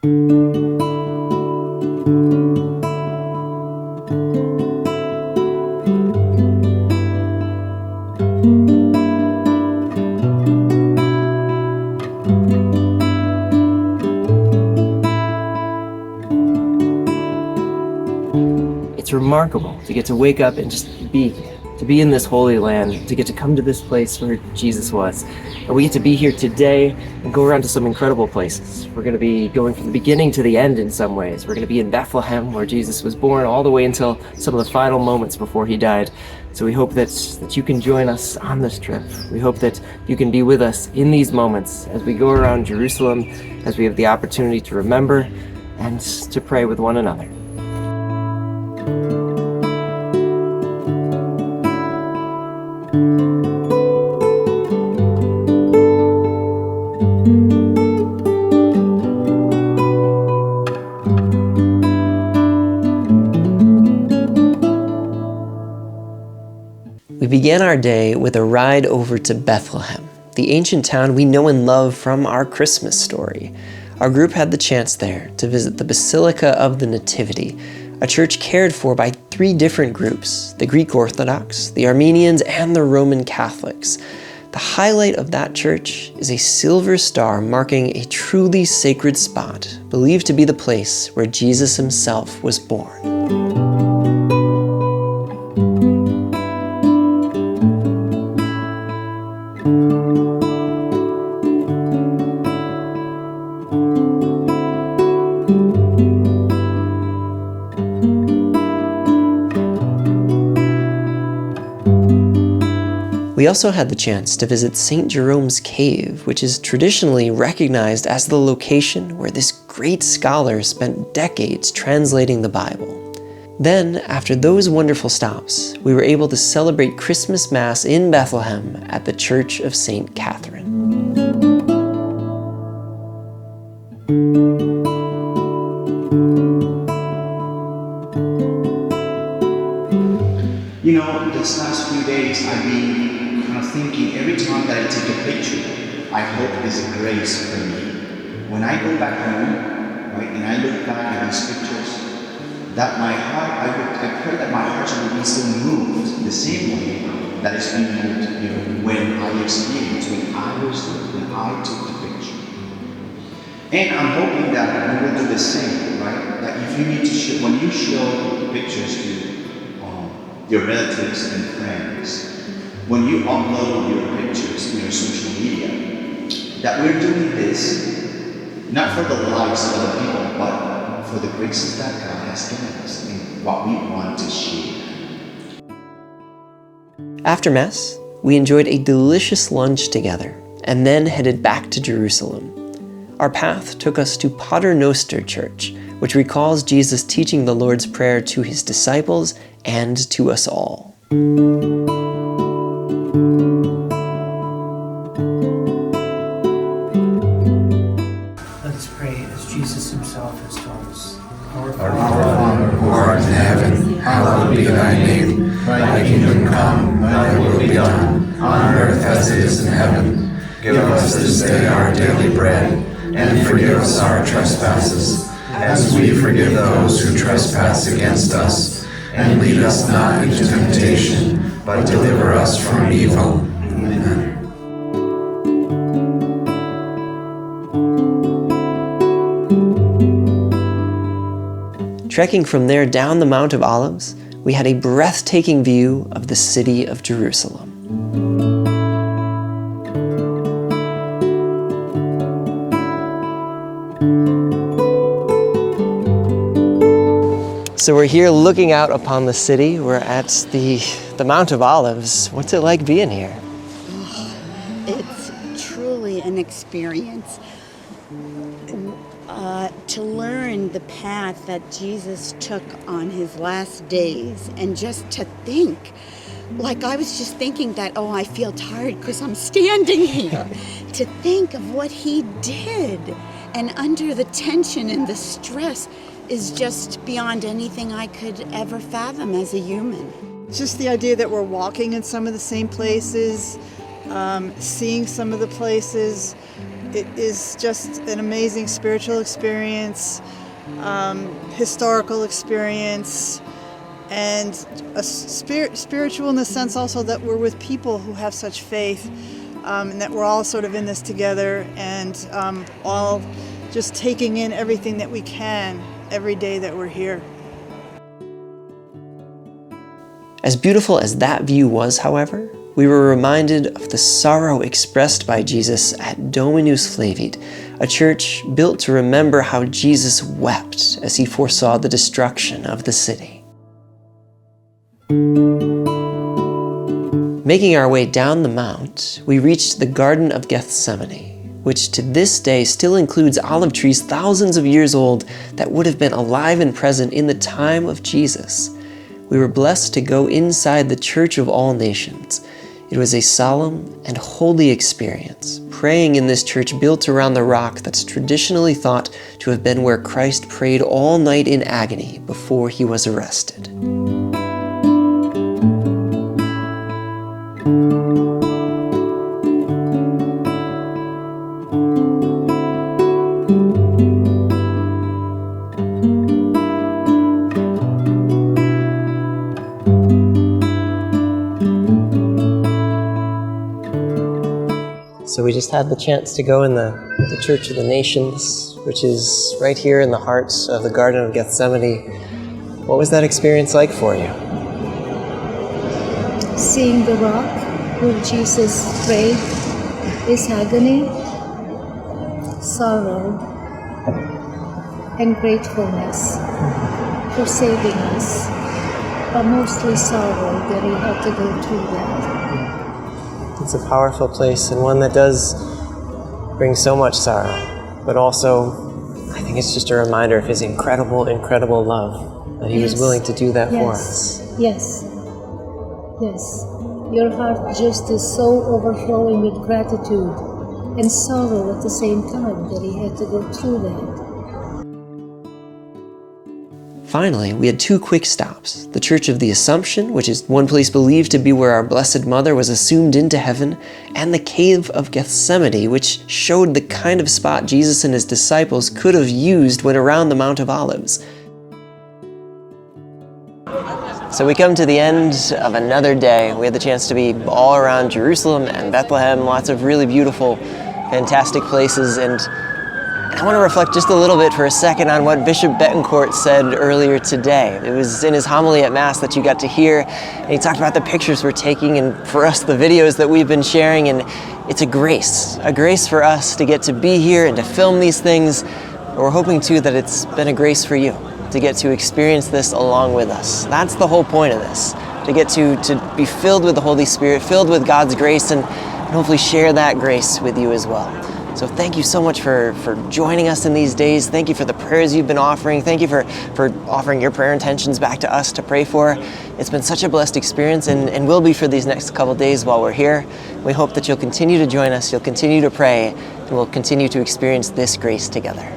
It's remarkable to get to wake up and just be in this holy land, to get to come to this place where Jesus was. And we get to be here today and go around to some incredible places. We're going to be going from the beginning to the end in some ways. We're going to be in Bethlehem, where Jesus was born, all the way until some of the final moments before he died. So we hope that you can join us on this trip. We hope that you can be with us in these moments as we go around Jerusalem, as we have the opportunity to remember and to pray with one another. We began our day with a ride over to Bethlehem, the ancient town we know and love from our Christmas story. Our group had the chance there to visit the Basilica of the Nativity, a church cared for by 3 different groups: the Greek Orthodox, the Armenians, and the Roman Catholics. The highlight of that church is a silver star marking a truly sacred spot, believed to be the place where Jesus himself was born. We also had the chance to visit St. Jerome's Cave, which is traditionally recognized as the location where this great scholar spent decades translating the Bible. Then, after those wonderful stops, we were able to celebrate Christmas Mass in Bethlehem at the Church of St. Catherine. You know, this last few days I've been thinking every time that I take a picture, I hope there's a grace for me. When I go back home, right, and I look back at these pictures, that my heart, I pray that my heart will be so moved the same way that it's been moved, when I experienced, when I took the picture. And I'm hoping that we will do the same, right? That if you need to when you show pictures to your relatives and friends, when you upload your pictures in your social media, that we're doing this not for the likes of other people, but for the graces that God has given us and what we want to share. After Mass, we enjoyed a delicious lunch together and then headed back to Jerusalem. Our path took us to Pater Noster Church, which recalls Jesus teaching the Lord's Prayer to his disciples and to us all. Let us pray as Jesus himself has taught us. Our Father, who art in heaven, hallowed be thy name. Thy kingdom come, thy will be done, on earth as it is in heaven. Give us this day our daily bread, and forgive us our trespasses, as we forgive those who trespass against us. And lead us not into temptation, but deliver us from evil. Amen. Trekking from there down the Mount of Olives, we had a breathtaking view of the city of Jerusalem. So we're here looking out upon the city. We're at the Mount of Olives. What's it like being here? It's truly an experience. To learn the path that Jesus took on his last days, and just to think, like I was just thinking that, I feel tired because I'm standing here. To think of what he did, and under the tension and the stress, is just beyond anything I could ever fathom as a human. Just the idea that we're walking in some of the same places, seeing some of the places, it is just an amazing spiritual experience, historical experience, and a spiritual in the sense also that we're with people who have such faith, and that we're all sort of in this together, and all just taking in everything that we can every day that we're here. As beautiful as that view was, however, we were reminded of the sorrow expressed by Jesus at Dominus Flevit, a church built to remember how Jesus wept as he foresaw the destruction of the city. Making our way down the mount, we reached the Garden of Gethsemane, which to this day still includes olive trees thousands of years old that would have been alive and present in the time of Jesus. We were blessed to go inside the Church of all nations. It was a solemn and holy experience, praying in this church built around the rock that's traditionally thought to have been where Christ prayed all night in agony before he was arrested. So we just had the chance to go in the Church of the Nations, which is right here in the heart of the Garden of Gethsemane. What was that experience like for you? Seeing the rock where Jesus prayed his agony, sorrow, and gratefulness for saving us, but mostly sorrow that he had to go through that. It's a powerful place, and one that does bring so much sorrow, but also I think it's just a reminder of his incredible, incredible love, that he was willing to do that for us. Yes. Your heart just is so overflowing with gratitude and sorrow at the same time that he had to go through that. Finally, we had two quick stops. The Church of the Assumption, which is one place believed to be where our Blessed Mother was assumed into heaven, and the Cave of Gethsemane, which showed the kind of spot Jesus and his disciples could have used when around the Mount of Olives. So we come to the end of another day. We had the chance to be all around Jerusalem and Bethlehem, lots of really beautiful, fantastic places, and I want to reflect just a little bit for a second on what Bishop Betancourt said earlier today. It was in his homily at Mass that you got to hear, and he talked about the pictures we're taking, and for us, the videos that we've been sharing, and it's a grace for us to get to be here and to film these things. But we're hoping too that it's been a grace for you to get to experience this along with us. That's the whole point of this, to get to be filled with the Holy Spirit, filled with God's grace, and hopefully share that grace with you as well. So thank you so much for joining us in these days. Thank you for the prayers you've been offering. Thank you for offering your prayer intentions back to us to pray for. It's been such a blessed experience, and will be for these next couple days while we're here. We hope that you'll continue to join us, you'll continue to pray, and we'll continue to experience this grace together.